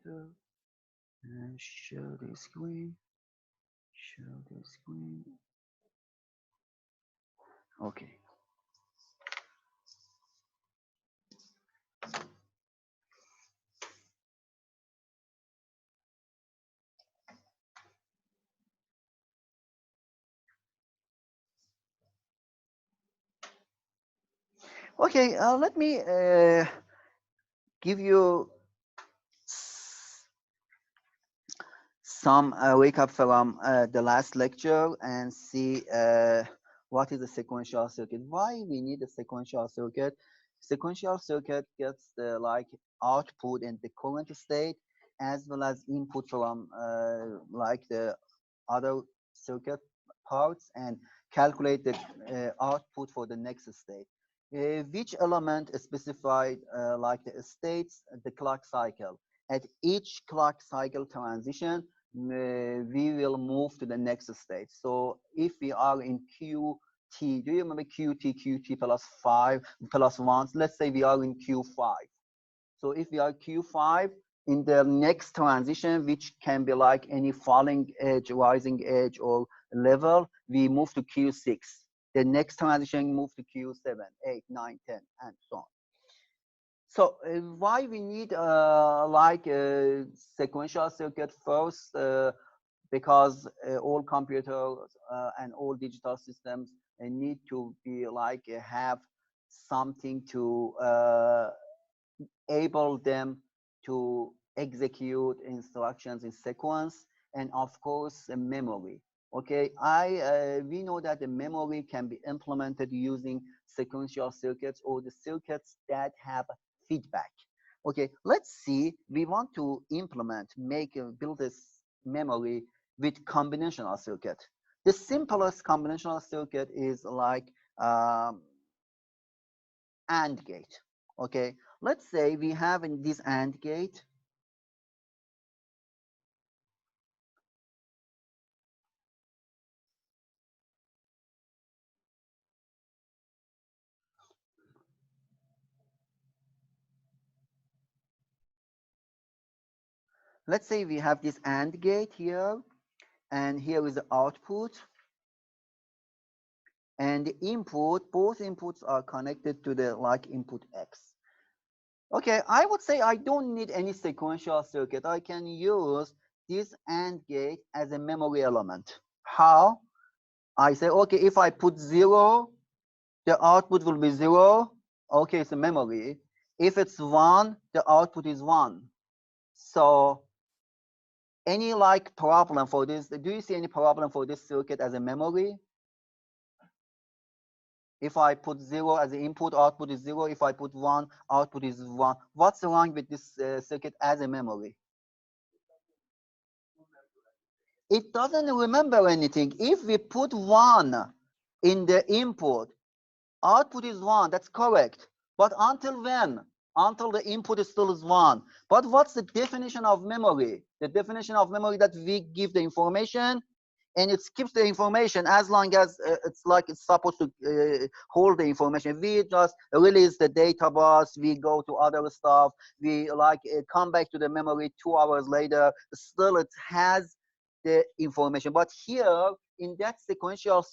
chapter and share the screen. Share the screen. Okay. Okay. Let me give you some recap from the last lecture and see what is a sequential circuit. Why we need a sequential circuit? Sequential circuit gets the like output in the current state as well as input from like the other circuit parts and calculate the output for the next state. Which element is specified like the states, the clock cycle. At each clock cycle transition, we will move to the next state. So if we are in QT, do you remember QT plus 5 plus 1? Let's say we are in Q5. So if we are Q5, in the next transition, which can be like any falling edge, rising edge, or level, we move to Q6. The next transition move to Q7, 8, 9, 10, and so on. So why we need like a sequential circuit first? Because all computers and all digital systems need to be like have something to able them to execute instructions in sequence, and of course a memory. Okay, we know that the memory can be implemented using sequential circuits or the circuits that have feedback. Okay, let's see. We want to implement, build this memory with combinational circuit. The simplest combinational circuit is like AND gate. Okay, let's say we have in this AND gate let's say we have this AND gate here, and here is the output, and the input, both inputs are connected to the like input X. Okay, I would say I don't need any sequential circuit. I can use this AND gate as a memory element. How? I say, okay, if I put 0, the output will be 0. Okay, it's a memory. If it's 1, the output is 1. So any like problem for this? Do you see any problem for this circuit as a memory? If I put 0 as the input, output is 0. If I put 1, output is 1. What's wrong with this circuit as a memory? It doesn't remember anything. If we put 1 in the input, output is 1. That's correct. But until when? Until the input is still is 1. But what's the definition of memory? The definition of memory that we give the information and it skips the information as long as it's like it's supposed to hold the information. We just release the data bus, we go to other stuff, we like come back to the memory 2 hours later, still it has the information. But here in that sequential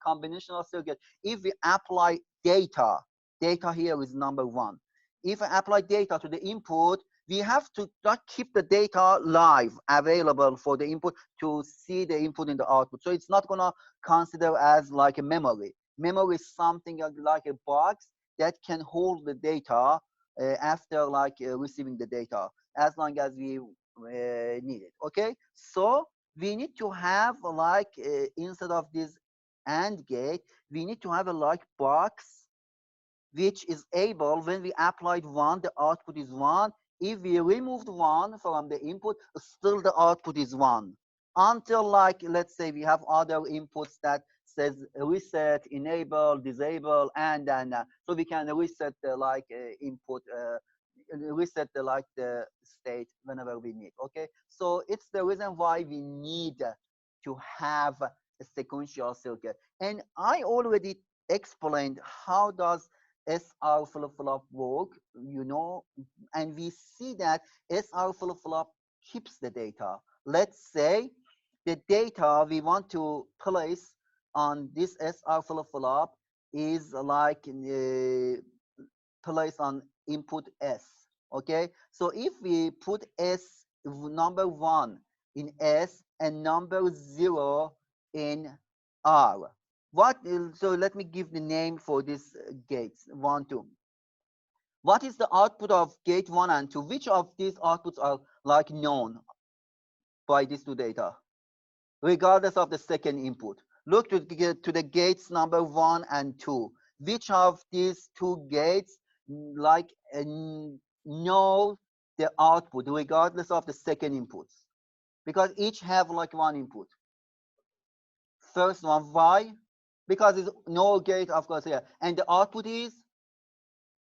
combinational circuit, if we apply data here is number 1. If I apply data to the input, we have to not keep the data live available for the input to see the input in the output. So it's not gonna consider as like a memory. Memory is something like a box that can hold the data after like receiving the data as long as we need it. Okay, so we need to have like instead of this AND gate, we need to have a like box which is able, when we applied 1, the output is 1. If we removed 1 from the input, still the output is 1. Until like, let's say we have other inputs that says reset, enable, disable, and then, so we can reset the like input, reset the like the state whenever we need, okay? So it's the reason why we need to have a sequential circuit. And I already explained how does SR flip-flop work, you know, and we see that SR flip-flop keeps the data. Let's say the data we want to place on this SR flip-flop is like placed on input S. Okay, so if we put S number 1 in S and number 0 in R, what is, so let me give the name for these gates 1, 2. What is the output of gate 1 and 2? Which of these outputs are like known by these two data, regardless of the second input? Look to the gates number 1 and 2. Which of these two gates like know the output regardless of the second inputs? Because each have like one input. First one, why? Because it's no gate, of course, here. And the output is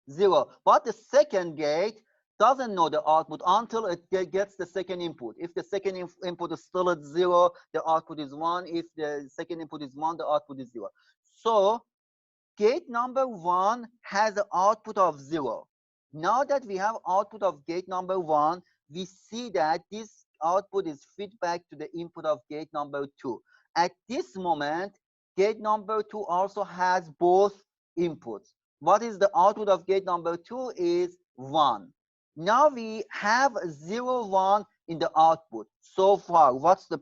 0. But the second gate doesn't know the output until it gets the second input. If the second input is still at 0, the output is 1. If the second input is 1, the output is 0. So gate number 1 has an output of 0. Now that we have output of gate number 1, we see that this output is feedback to the input of gate number 2. At this moment, gate number 2 also has both inputs. What is the output of gate number 2 is 1. Now we have 0, 1 in the output. So far, what's the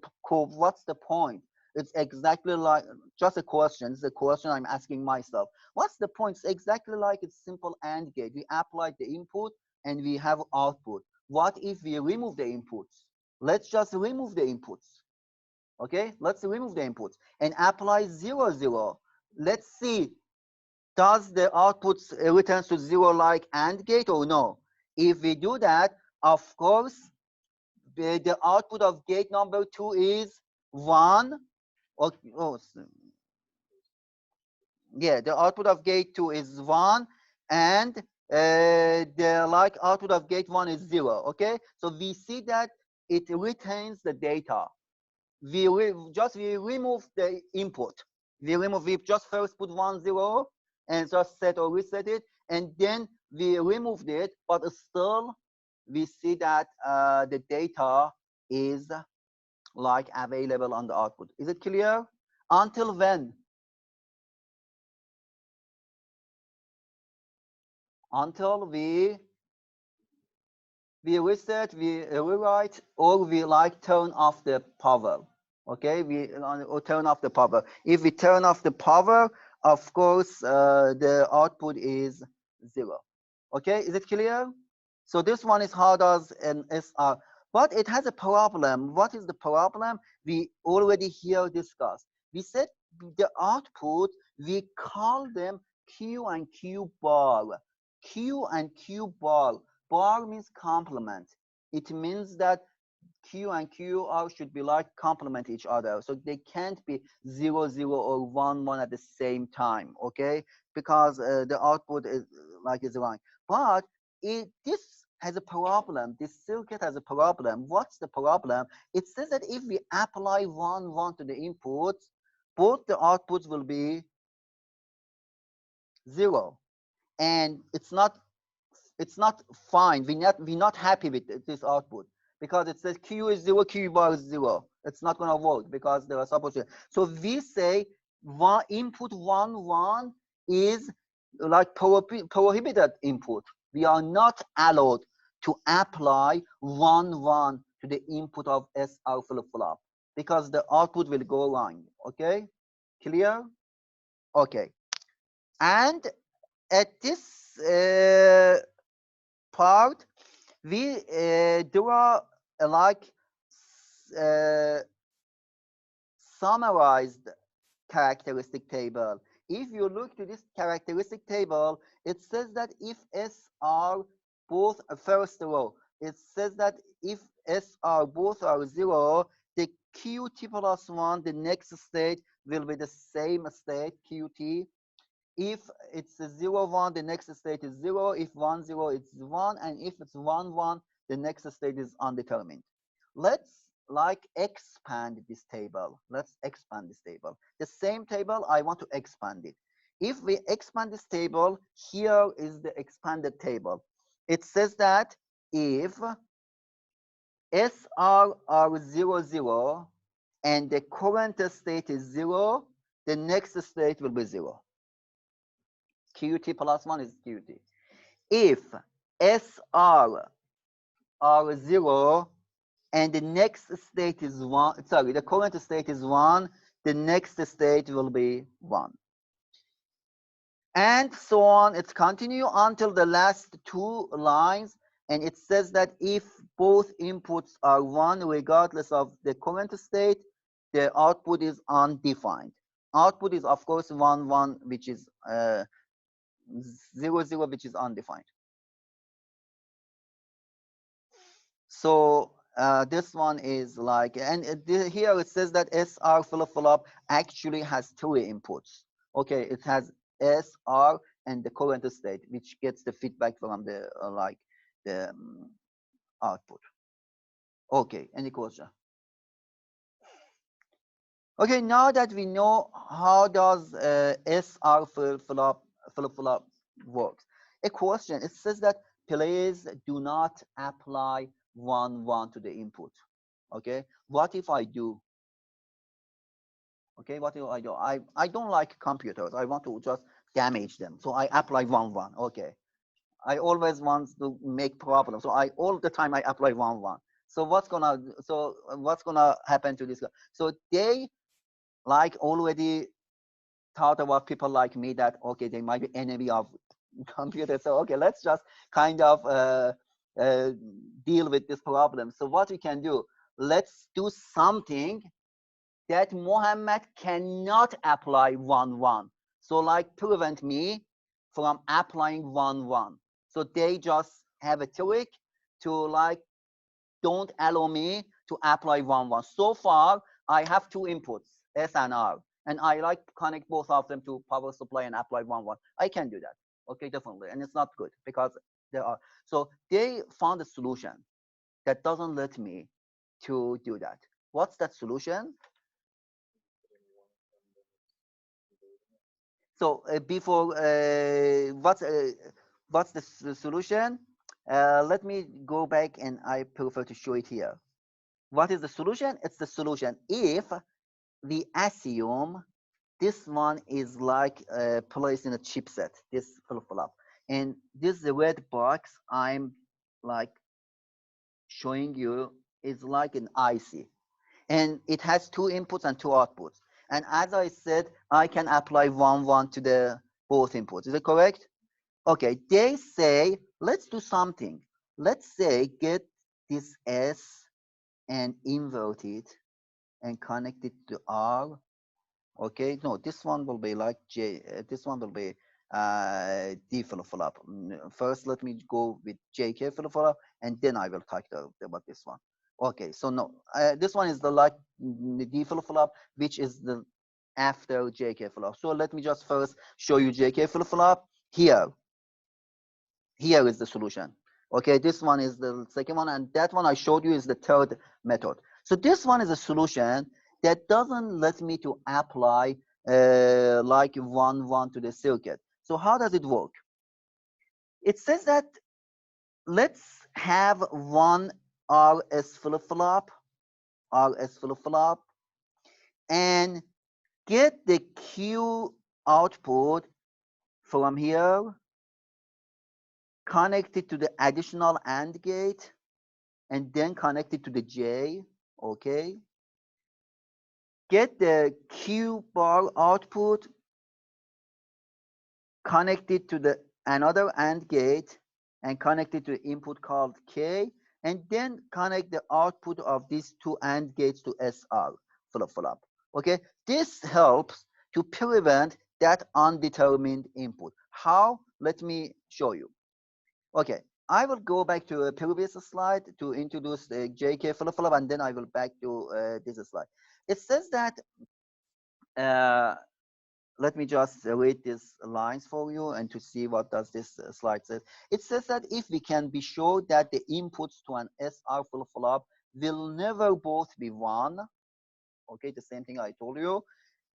point? It's exactly like, just a question. It's a question I'm asking myself. What's the point? It's exactly like it's simple AND gate. We apply the input and we have output. What if we remove the inputs? Let's just remove the inputs. Okay, let's remove the inputs and apply 0, 0. Let's see, does the output returns to 0 like AND gate or no? If we do that, of course, the output of gate number 2 is 1. Yeah, the output of gate 2 is 1, and the like output of gate 1 is 0. Okay, so we see that it retains the data. We remove the input. We just first put 1, 0 and just set or reset it, and then we removed it, but still we see that the data is like available on the output. Is it clear? Until when? Until we reset, we rewrite, or we like turn off the power. Okay, or turn off the power. If we turn off the power, of course, the output is 0. Okay, is it clear? So this one is how does an SR, but it has a problem. What is the problem? We already here discussed. We said the output, we call them Q and Q bar. Q and Q bar. Bar means complement. It means that Q and QR should be like complement each other. So they can't be 0, 0 or 1, 1 at the same time, okay? Because the output is like is wrong. But this has a problem. This circuit has a problem. What's the problem? It says that if we apply 1, 1 to the inputs, both the outputs will be 0. And it's not fine. We're not happy with this output because it says Q is 0, Q bar is 0. It's not going to work because there are supposed to. So we say input 1, 1 is like prohibited input. We are not allowed to apply 1, 1 to the input of SR flip-flop because the output will go wrong. Okay, clear? Okay, and at this part, we draw like summarized characteristic table. If you look to this characteristic table, it says that if SR both first row, it says that if SR both are 0, the QT plus 1, the next state will be the same state, QT. If it's 0, 1, the next state is 0. If 1, 0, it's 1. And if it's 1, 1, the next state is undetermined. Let's like expand this table. Let's expand this table. The same table, I want to expand it. If we expand this table, here is the expanded table. It says that if SR are 0, 0, and the current state is 0, the next state will be 0. QT plus 1 is QT. If SR are 0 and the next state is 1, sorry, the current state is 1, the next state will be 1. And so on. It's continue until the last two lines. And it says that if both inputs are 1, regardless of the current state, the output is undefined. Output is, of course, 1, 1, which is 0, 0, which is undefined. So this one is like, and here it says that SR flip-flop actually has 3 inputs. Okay, it has SR and the current state, which gets the feedback from the the output. Okay, any question? Okay, now that we know how does SR flip-flop works, a question, it says that please do not apply 1, 1 to the input. Okay, what if I do? Okay, what if I do? I don't like computers. I want to just damage them. So I apply 1, 1. Okay. I always want to make problems. So all the time I apply 1, 1. So what's gonna happen to this guy? So they like already thought about people like me that okay, they might be enemy of computers. So okay, let's just kind of deal with this problem. So what we can do? Let's do something that Mohammed cannot apply 1, 1. So like prevent me from applying 1, 1. So they just have a trick to like don't allow me to apply 1, 1. So far, I have 2 inputs, S and R, and I like connect both of them to power supply and apply 1, 1. I can do that. Okay, definitely. And it's not good because there are. So they found a solution that doesn't let me to do that. What's that solution? So before what's the solution? Let me go back and I prefer to show it here. What is the solution? It's the solution if we assume this one is like placed in a chipset, this flip-flop, and this red box I'm like showing you is like an IC, and it has 2 inputs and 2 outputs. And as I said, I can apply 1, 1 to the both inputs. Is it correct? Okay, they say, let's do something. Let's say get this S and invert it and connect it to R. Okay, no, this one will be like J, this one will be D flip-flop. First, let me go with JK flip-flop, and then I will talk about this one. Okay, so no, this one is the like D flip-flop, which is the after JK flip-flop. So let me just first show you JK flip-flop here. Here is the solution. Okay, this one is the second one, and that one I showed you is the third method. So this one is a solution that doesn't let me to apply like 1, 1 to the circuit. So how does it work? It says that let's have one RS flip-flop, and get the Q output from here, connect it to the additional AND gate, and then connect it to the J, okay? Get the Q bar output, connect it to the another AND gate, and connect it to the input called K, and then connect the output of these 2 AND gates to SR flip-flop, okay? This helps to prevent that undetermined input. How? Let me show you. Okay, I will go back to a previous slide to introduce the JK flip-flop, and then I will back to this slide. It says that, let me just read these lines for you and to see what does this slide says. It says that if we can be sure that the inputs to an SR flip-flop will never both be 1, okay, the same thing I told you,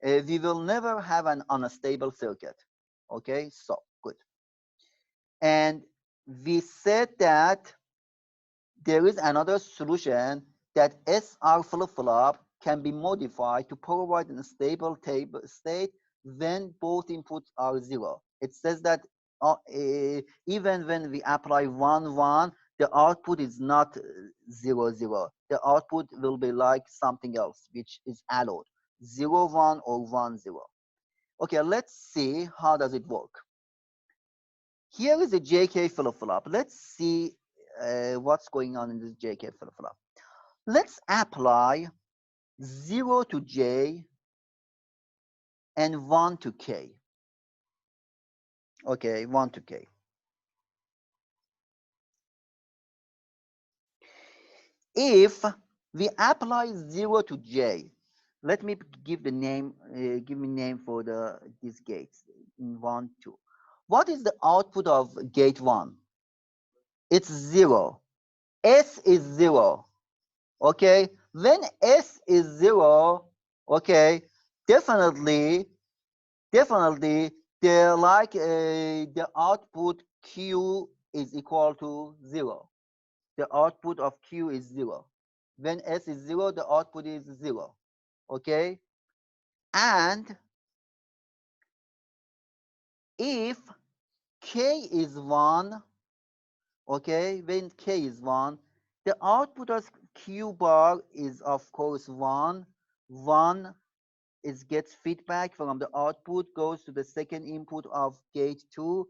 we will never have an unstable circuit. Okay, so good. And we said that there is another solution, that SR flip-flop can be modified to provide a stable state when both inputs are 0. It says that even when we apply 1, 1, the output is not 0, 0. The output will be like something else, which is allowed, 0, 1 or 1, 0. Okay, let's see how does it work. Here is a JK flip-flop. Let's see what's going on in this JK flip-flop. Let's apply 0 to J and 1 to K. Okay, 1 to K. If we apply 0 to J, let me give the name, give me name for these gates in 1, 2. What is the output of gate 1? It's 0. S is 0. Okay, when S is 0, okay, definitely the output Q is equal to 0. The output of Q is 0. When S is 0, the output is 0. Okay, and if K is 1, okay, when K is 1, the output of Q bar is of course 1. 1 is gets feedback from the output, goes to the second input of gate 2.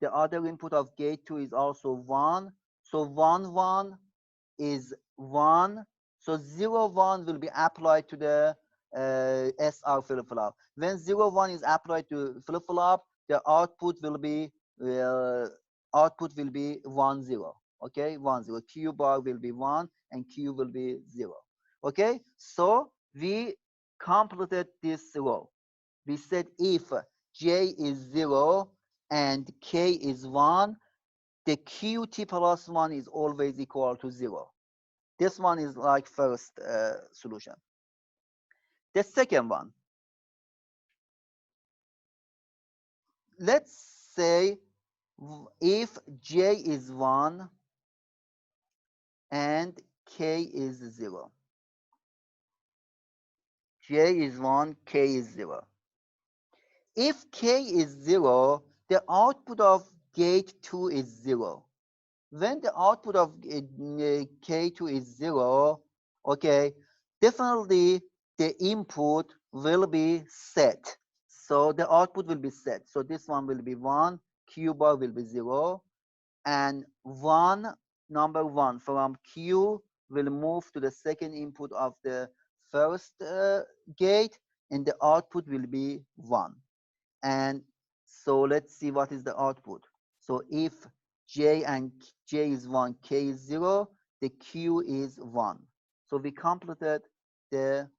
The other input of gate 2 is also 1. So 1, 1 is 1. So 0, 1 will be applied to the SR flip-flop. When 0, 1 is applied to flip-flop, the output will be 1, 0. Okay, 1, 0. Q bar will be 1 and Q will be 0. Okay, so we completed this row. We said if J is 0 and K is 1, the QT plus 1 is always equal to 0. This one is like first solution. The second one, let's say if J is 1 and K is 0. J is 1, K is 0. If K is 0, the output of gate 2 is 0. When the output of K2 is 0, okay, definitely the input will be set. So the output will be set. So this one will be 1, Q bar will be 0, and 1, number 1 from Q will move to the second input of the first gate, and the output will be 1. And so let's see what is the output. So if J is 1, K is 0, the Q is 1. So we completed the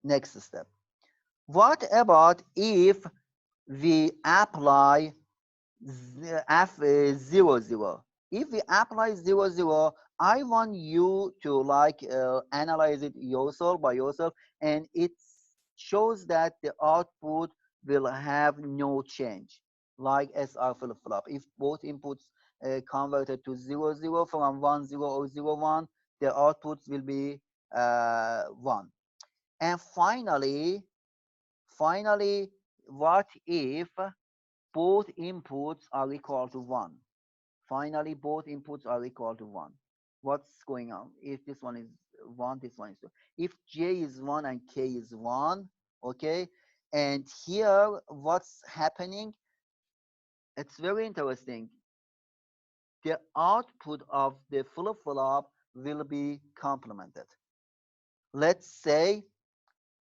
next step. What about if we apply F 0, 0? If we apply 0, 0, I want you to like analyze it yourself by yourself, and it shows that the output will have no change, like SR flip-flop. If both inputs converted to 0, 0 from 1, 0 or 0, 1, the outputs will be 1. And finally, what if both inputs are equal to 1? Finally, both inputs are equal to 1. What's going on? If this one is 1, this one is 2. If J is 1 and K is 1, okay? And here, what's happening? It's very interesting. The output of the flip-flop will be complemented. Let's say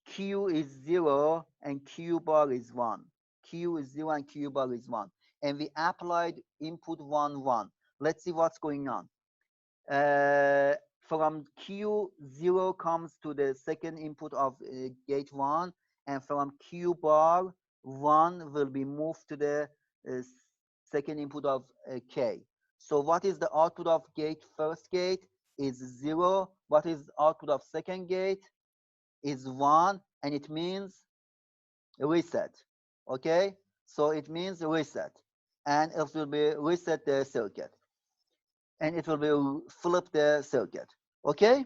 Q is 0 and Q bar is 1. Q is 0 and Q bar is 1. And we applied input 1, 1. Let's see what's going on. From Q, 0 comes to the second input of gate 1. And from Q bar, 1 will be moved to the second input of K. So what is the output of first gate? Is 0. What is the output of second gate? Is 1, and it means reset. Okay, so it means reset, and it will be reset the circuit, and it will be flip the circuit. Okay.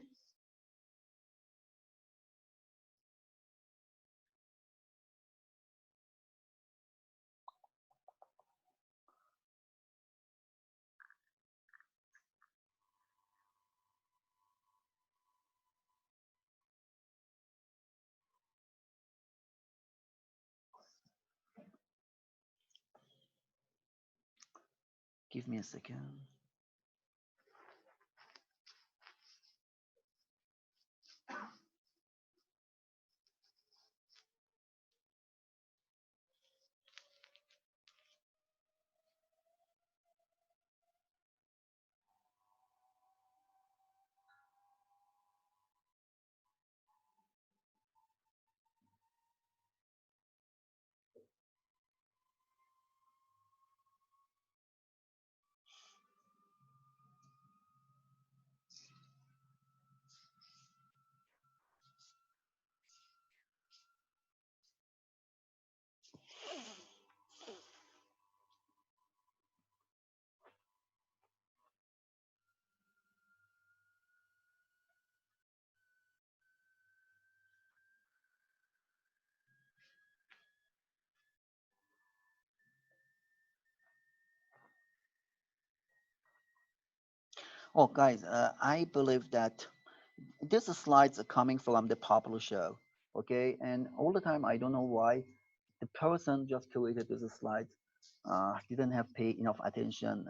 Give me a second. Oh, guys, I believe that these slides are coming from the popular show. Okay, and all the time I don't know why the person just created this slide didn't have pay enough attention.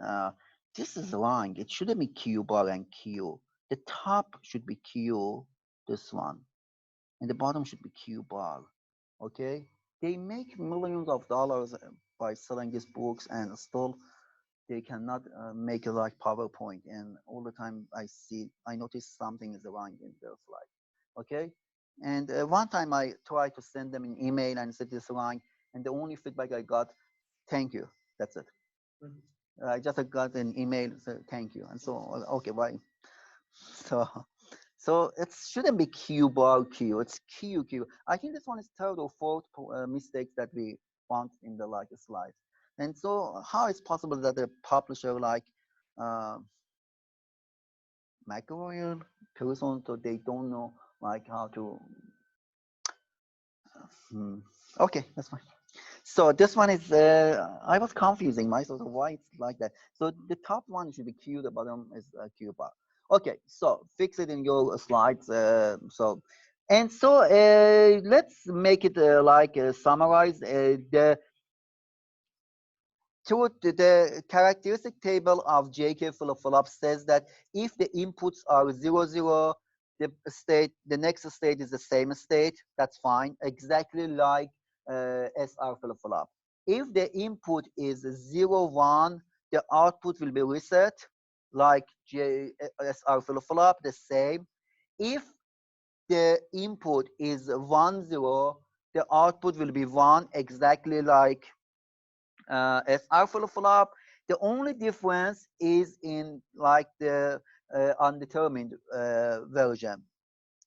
This is wrong. It shouldn't be Q bar and Q. The top should be Q, this one, and the bottom should be Q bar. Okay, they make millions of dollars by selling these books, and still they cannot make it like PowerPoint. And all the time I notice something is wrong in their slide. Okay, and one time I tried to send them an email and said this wrong, and the only feedback I got, thank you. That's it. I just got an email, so thank you, and so okay, bye. So so it shouldn't be Q bar Q. It's Q Q. I think this one is third or fourth mistakes that we found in the like slides. And so how is possible that the publisher like uh, McAvoy person, so they don't know like how to. Hmm. Okay, that's fine. So this one is I was confusing myself why it's like that. So the top one should be Q, the bottom is Q bar. Okay, so fix it in your slides. Let's make it like summarize the truth. The characteristic table of JK flip-flop says that if the inputs are 0, 0, the next state is the same state. That's fine, exactly like SR flip-flop. If the input is 0, 1, the output will be reset, like SR flip-flop, the same. If the input is 1, 0, the output will be 1, exactly like SR flip-flop. The only difference is in like the undetermined version.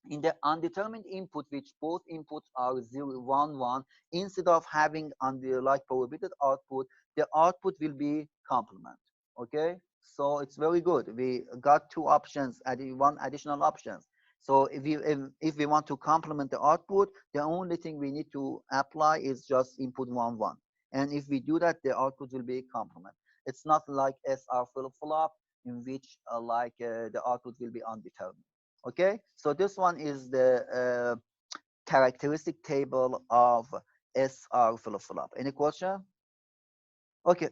In the undetermined input, which both inputs are 0, 1, 1, instead of having on the like prohibited output, the output will be complement. Okay, so it's very good. We got two options, one additional options. So if we want to complement the output, the only thing we need to apply is just input 1, 1. And if we do that, the output will be complement. It's not like SR flip-flop in which the output will be undetermined. Okay, so this one is the characteristic table of SR flip-flop. Any question? Okay.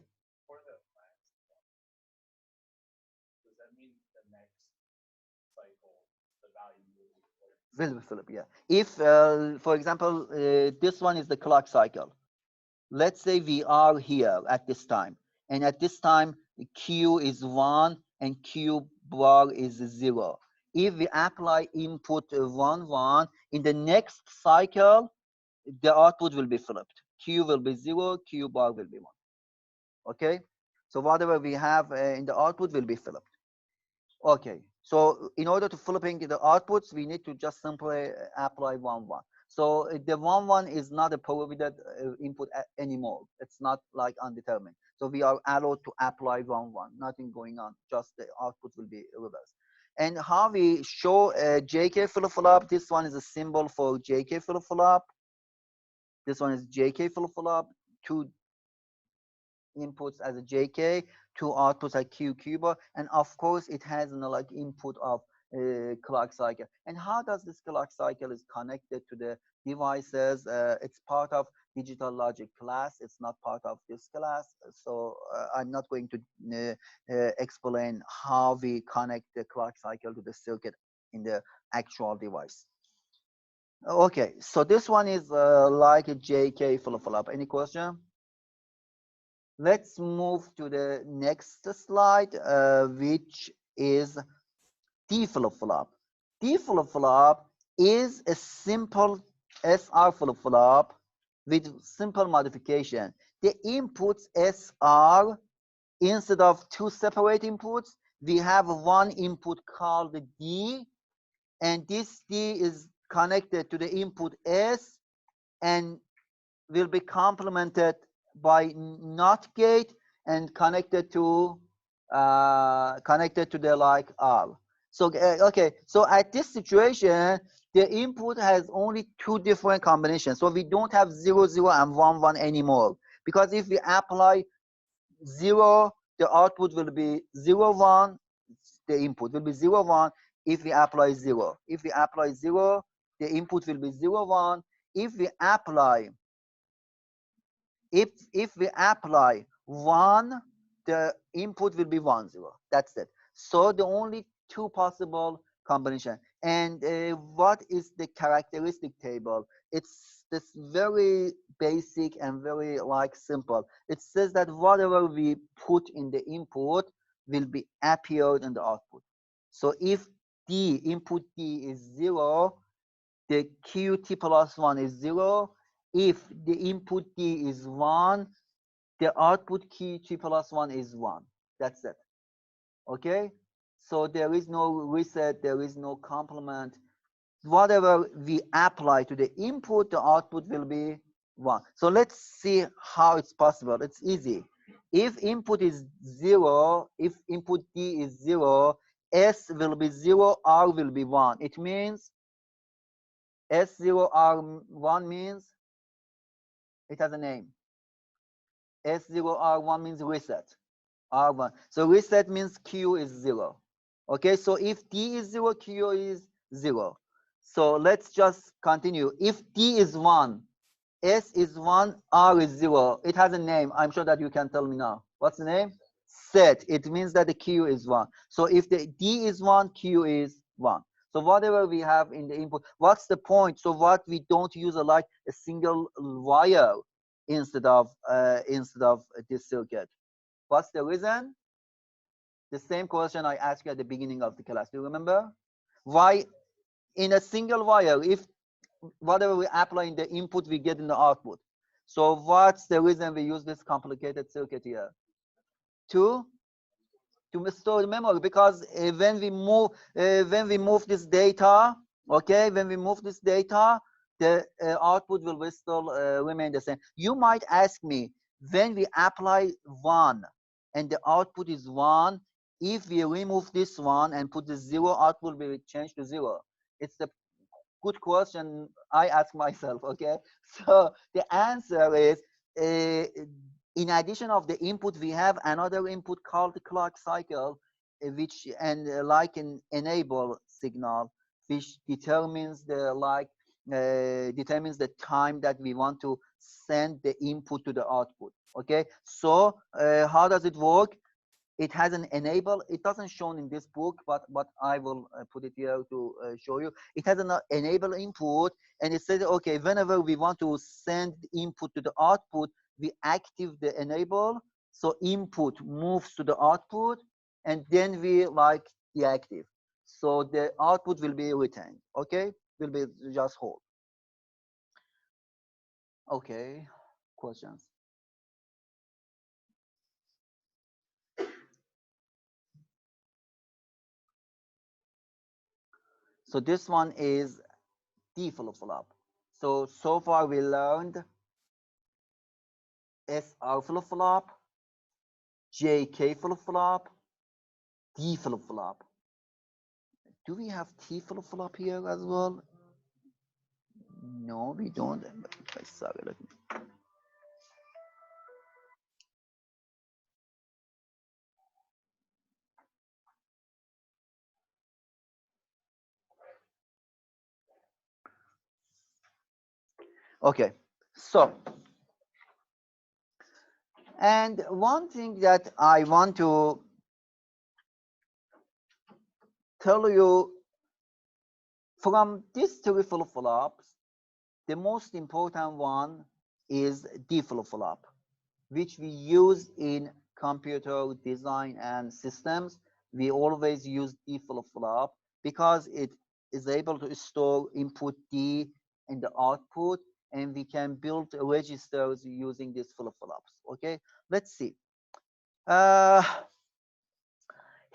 Will be flip, yeah. If, for example, this one is the clock cycle. Let's say we are here at this time, and at this time Q is 1 and Q bar is 0. If we apply input 1, 1, in the next cycle, the output will be flipped. Q will be 0, Q bar will be 1. Okay, so whatever we have in the output will be flipped. Okay, so in order to flipping the outputs, we need to just simply apply 1, 1. So the 1 1 is not a prohibited input anymore. It's not like undetermined. So we are allowed to apply 1 1. Nothing going on. Just the output will be reversed. And how we show JK flip-flop, this one is a symbol for JK flip-flop. This one is JK flip-flop. Two inputs as a JK, two outputs as Q bar, and of course it has like input of clock cycle. And how does this clock cycle is connected to the devices? It's part of digital logic class. It's not part of this class, so I'm not going to explain how we connect the clock cycle to the circuit in the actual device. Okay, so this one is like a JK flip-flop. Any question? Let's move to the next slide, which is D flip-flop. D flip-flop is a simple SR flip-flop with simple modification. The inputs SR, instead of two separate inputs, we have one input called D, and this D is connected to the input S and will be complemented by NOT gate and connected to the like R. So okay, so at this situation, the input has only two different combinations. So we don't have 0 0 and 1 1 anymore, because if we apply 0, the output will be 0 1. The input will be 0 1 if we apply 0. If we apply 0, the input will be 0 1. If we apply if we apply 1, the input will be 1 0. That's it. So the only two possible combination. And what is the characteristic table? It's this very basic and very like simple. It says that whatever we put in the input will be appeared in the output. So if D input D is 0, the QT plus 1 is 0. If the input D is 1, the output QT plus 1 is 1. That's it. Okay? So there is no reset, there is no complement. Whatever we apply to the input, the output will be 1. So let's see how it's possible. It's easy. If input is 0, if input D is 0, S will be 0, R will be 1. It means S0, R1 means it has a name. S0, R1 means reset. R1. So reset means Q is 0. Okay, so if D is 0, Q is 0. So let's just continue. If D is 1, S is 1, R is 0. It has a name. I'm sure that you can tell me now. What's the name? Set. It means that the Q is 1. So if the D is 1, Q is 1. So whatever we have in the input, what's the point? So what we don't use like a single wire instead of this circuit. What's the reason? The same question I asked you at the beginning of the class. Do you remember? Why in a single wire, if whatever we apply in the input, we get in the output. So what's the reason we use this complicated circuit here? To store the memory, because when we move this data, okay, when we move this data, the output will still remain the same. You might ask me, when we apply 1 and the output is 1, if we remove this one and put the 0, output will be changed to 0. It's a good question I ask myself. Okay, so the answer is in addition of the input, we have another input called the clock cycle, which like an enable signal, which determines the time that we want to send the input to the output. Okay, so how does it work? It has an enable. It doesn't shown in this book, but I will put it here to show you. It has an enable input, and it says, okay, whenever we want to send input to the output, we active the enable, so input moves to the output, and then we like deactive, so the output will be retained. Okay, will be just hold. Okay, questions? So this one is D flip-flop. So far we learned SR flip-flop, JK flip-flop, D flip-flop. Do we have T flip-flop here as well? No, we don't. Sorry, let me. Okay, so, and one thing that I want to tell you from these three flip-flops, the most important one is D flip-flop, which we use in computer design and systems. We always use D flip-flop because it is able to store input D and the output, and we can build registers using these flip-flops. Okay, let's see.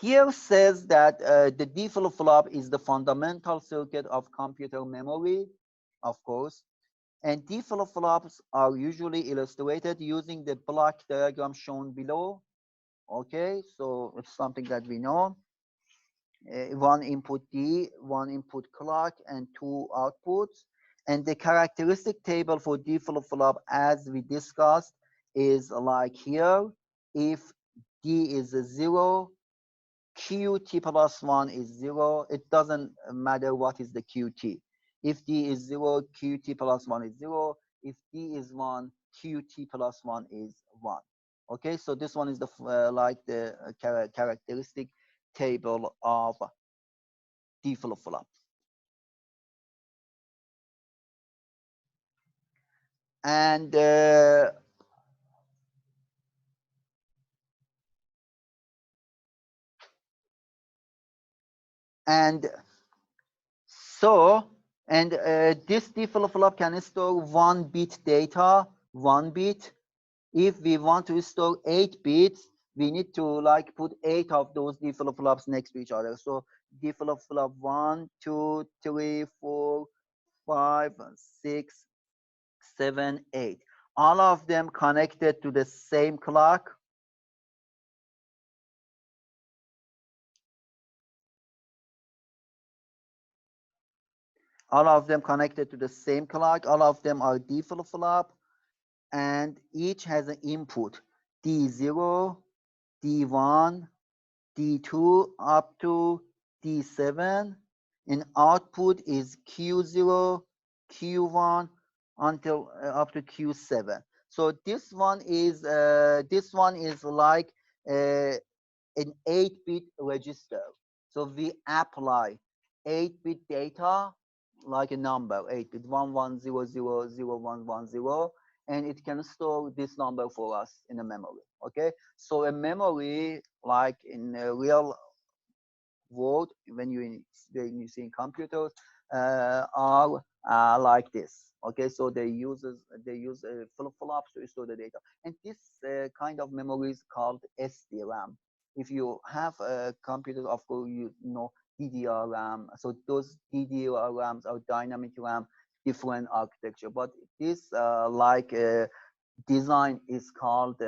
Here says that the D flip-flop is the fundamental circuit of computer memory, of course, and D flip-flops are usually illustrated using the block diagram shown below. Okay, so it's something that we know. One input D, one input clock, and two outputs. And the characteristic table for D flip-flop, as we discussed, is like here. If D is a 0, QT plus 1 is 0. It doesn't matter what is the QT. If D is 0, QT plus 1 is 0. If D is 1, QT plus 1 is 1. Okay, so this one is the like the characteristic table of D flip-flop. And and so this D flip-flop can store 1 bit data, 1 bit. If we want to store 8 bits, we need to like put 8 of those D flip-flops next to each other. So D flip-flop 1, 2, 3, 4, 5, 6, 7, 8. All of them connected to the same clock. All of them connected to the same clock. All of them are D flip-flop, and each has an input D0, D1, D2 up to D7, and output is Q0, Q1 until up to Q7. So this one is like uh, an 8-bit register. So we apply 8-bit data like a number, 8-bit 11000110, and it can store this number for us in a memory. Okay, so a memory like in a real world when you see in computers are like this. Okay, so they use flip-flops to store the data, and this kind of memory is called SDRAM. If you have a computer, of course you know DDR RAM. So those DDR RAMs are dynamic RAM, different architecture, but this design is called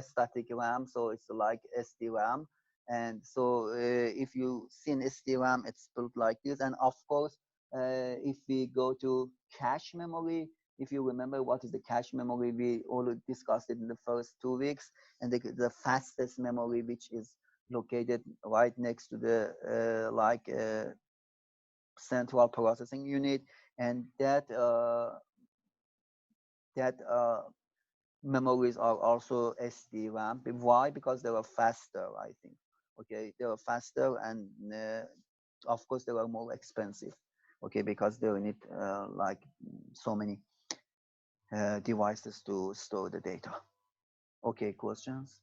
static RAM, so it's like SDRAM. And so if you see an SDRAM, it's built like this. And of course, if we go to cache memory, if you remember what is the cache memory, we already discussed it in the first 2 weeks. And the fastest memory, which is located right next to the central processing unit, and that memories are also SDRAM. Why? Because they are faster, I think. Okay, they are faster, and of course they are more expensive. Okay, because they need like so many devices to store the data. Okay, questions?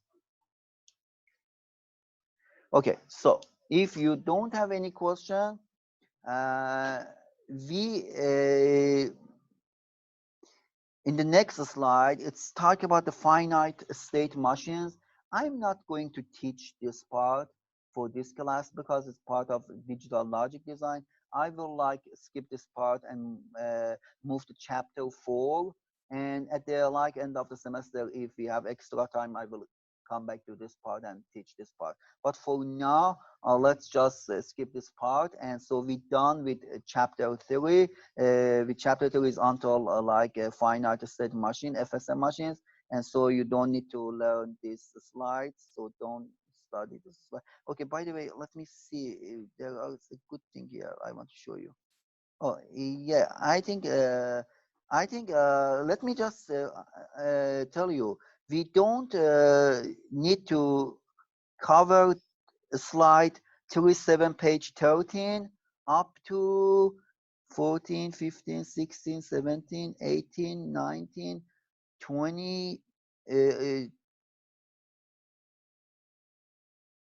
Okay, so if you don't have any question, we in the next slide, it's talk about the finite state machines. I'm not going to teach this part for this class because it's part of digital logic design. I will like skip this part and move to chapter 4. And at the like end of the semester, if we have extra time, I will come back to this part and teach this part. But for now, let's just skip this part. And so we're done with chapter 3. With chapter 3 is until like finite state machine, FSM machines. And so you don't need to learn these slides. So don't study this slide. Okay, by the way, let me see. There is a good thing here I want to show you. Oh, yeah, let me just tell you, we don't need to cover slide 37, page 13, up to 14, 15, 16, 17, 18, 19, 20, uh,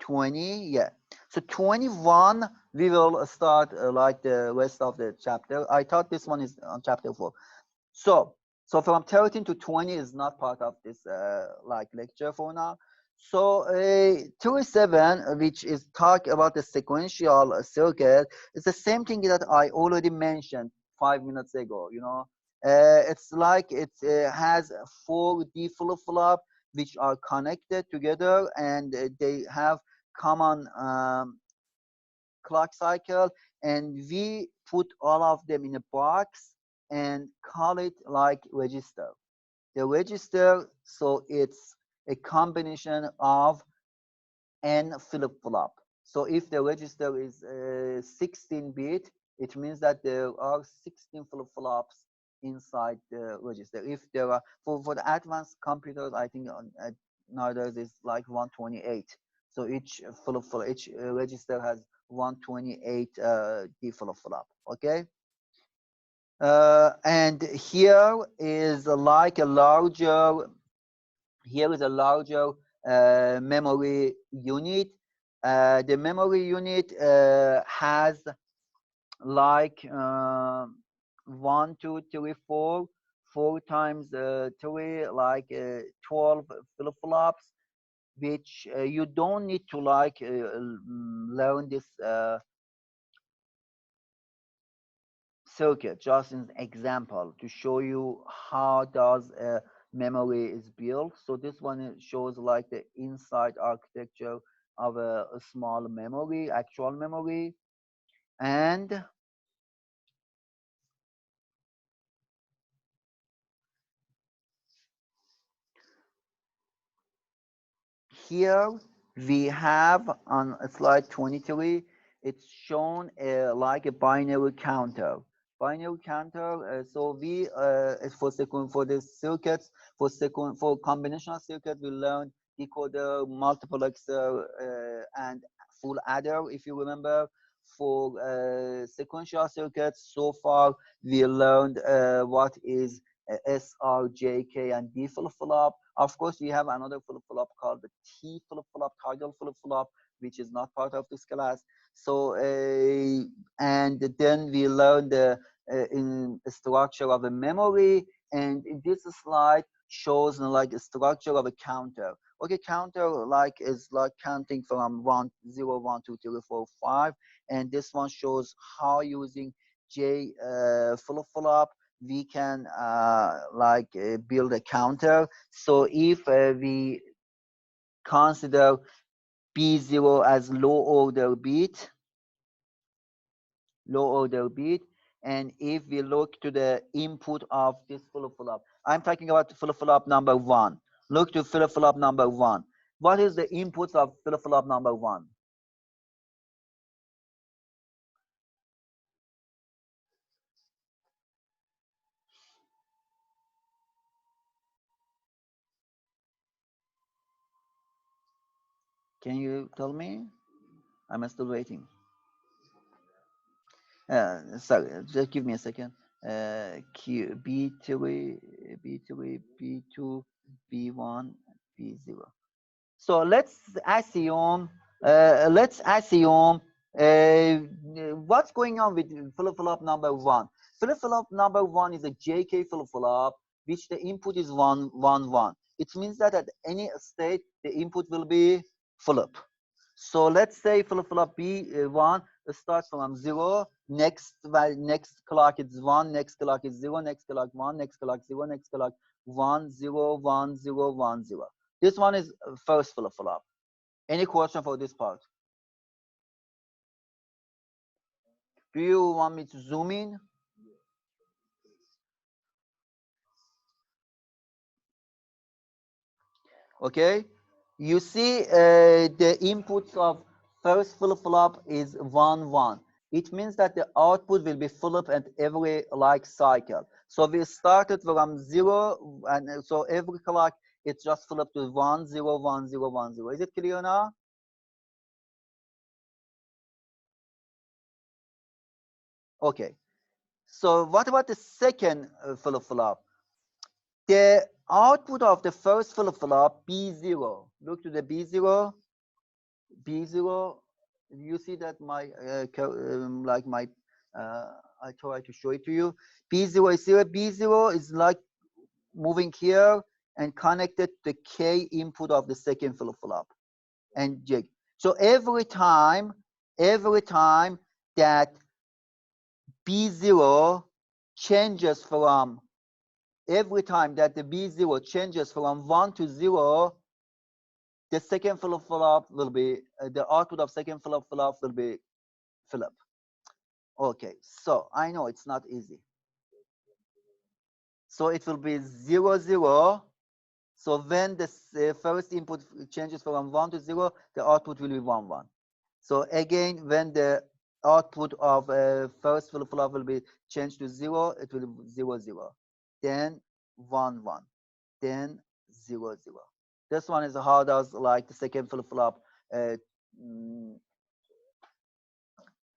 20, yeah. So 21, we will start like the rest of the chapter. I thought this one is on chapter 4. So from 13 to 20 is not part of this like lecture for now. So 37, which is talk about the sequential circuit, is the same thing that I already mentioned 5 minutes ago. You know, it's like it has 4D flip-flop which are connected together, and they have common clock cycle, and we put all of them in a box and call it like register. The register, so it's a combination of n flip-flop. So if the register is 16-bit, it means that there are 16 flip-flops inside the register. If there are, for the advanced computers, I think nowadays is like 128. So each flip-flop, each register has 128 D flip-flop. Okay. And here is like a larger. Here is a larger memory unit. The memory unit has like 1, 2, 3, 4, 4 times 3, like 12 flip-flops, which you don't need to like learn this circuit, just an example to show you how does memory is built. So this one shows like the inside architecture of a small memory, actual memory. And here we have on slide 23, it's shown like a binary counter. Binary counter. So we for the circuits for combinational circuit we learned decoder, multiplexer, and full adder. If you remember, for sequential circuits, so far we learned what is SR, JK, and D flip-flop. Of course, we have another flip-flop called the T flip-flop, toggle flip-flop, which is not part of this class. So, and then we learned the in structure of a memory, and in this slide shows like a structure of a counter. Okay, counter like is like counting from 1, 0, 1, 2, 3, 4, 5, and this one shows how using J flip-flop we can like build a counter. So if we consider B0 as low order bit, and if we look to the input of this flip-flop, I'm talking about flip-flop number 1. Look to flip-flop number 1. What is the inputs of flip-flop number 1? Can you tell me? I'm still waiting. Sorry, just give me a second. Q B3, B3, B2, B1, B0. So let's assume what's going on with flip-flop number 1. Flip-flop number 1 is a JK flip-flop, which the input is 1, 1, 1. It means that at any state the input will be flip. So let's say flip-flop B1 starts from 0. Next clock is 1. Next clock is 0. Next clock 1. Next clock 0. Next clock 1 0 1 0 1 0. This one is first flip-flop. Any question for this part? Do you want me to zoom in? Okay, you see the inputs of first flip-flop is 1 1. It means that the output will be flip at every like cycle. So we started from 0, and so every clock it's just flip to 1 0 1 0 1 0. Is it clear now? Okay, so what about the second flip-flop? The output of the first flip-flop B0. Look to the B0. B0, you see that my like my I try to show it to you. B0 is 0. B0 is like moving here and connected to the K input of the second flip-flop and J. So every time that B0 changes from every time that the B0 changes from 1 to 0, the second flip-flop will be the output of second flip-flop will be flip. Okay, so I know it's not easy. So it will be 0 0. So when the first input changes from 1 to 0, the output will be 1 1. So again, when the output of first flip-flop will be changed to 0, it will be 0 0. Then 1 1. Then 0 0. This one is how does like the second flip-flop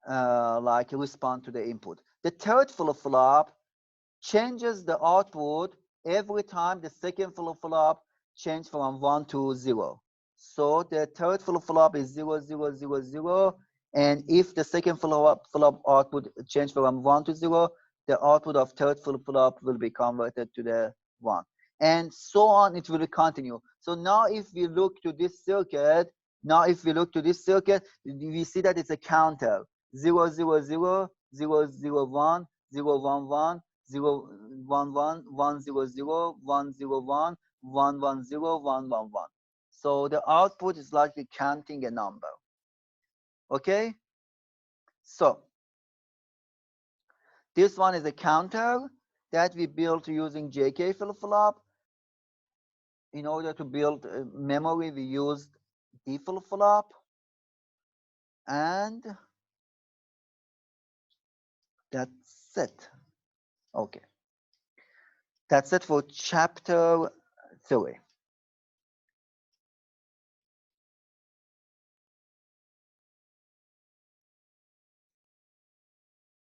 like respond to the input. The third flip-flop changes the output every time the second flip-flop changes from 1 to 0. So the third flip-flop is 0 0 0 0, and if the second flip-flop output changes from 1 to 0, the output of third flip-flop will be converted to the 1, and so on. It will continue. So now if we look to this circuit, we see that it's a counter. 0 0 0 0 0 1 0 1 1 0 1 1 1 0 0 1 0 1 1 1 0 1 1 1. So the output is like counting a number. Okay, so this one is a counter that we built using JK flip-flop. In order to build memory, we used D flip-flop, and that's it. Okay, that's it for chapter 3.